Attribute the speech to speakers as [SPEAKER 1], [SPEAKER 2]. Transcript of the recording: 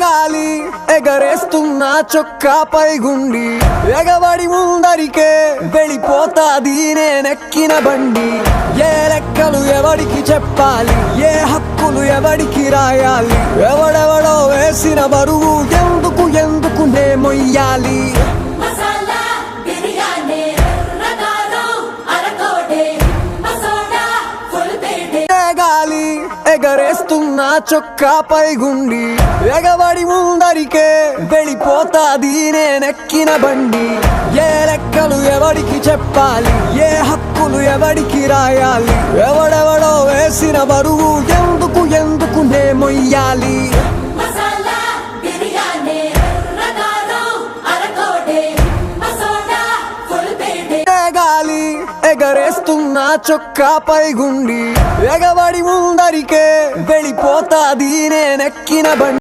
[SPEAKER 1] గాలి ఎగరేస్తున్న చొక్కాపై గుండి ఎగబడి ముందరికే వెళ్ళిపోతాది నేనెక్కిన బండి. ఏ లెక్కలు ఎవడికి చెప్పాలి, ఏ హక్కులు ఎవడికి రాయాలి, ఎవడెవడో వేసిన బరువు ఎందుకు ఎందుకు నే మొయ్యాలి. గాలి ఎగరేస్తున్న చొక్కాపై గుండి ఎగబడి ముందరికే వెళ్ళిపోతాది నేనెక్కిన బండి. ఏ లెక్కలు ఎవడికి చెప్పాలి, ఏ హక్కులు ఎవడికి రాయాలి, ఎవడెవడో వేసిన బరువు ఎందుకు ఎందుకు నే మొయ్యాలి. గాలి ఎగరేస్తున్న చొక్కాపై గుండి ఎగబడి ముందరికే వెళ్ళిపోతాది నేనెక్కిన బండి.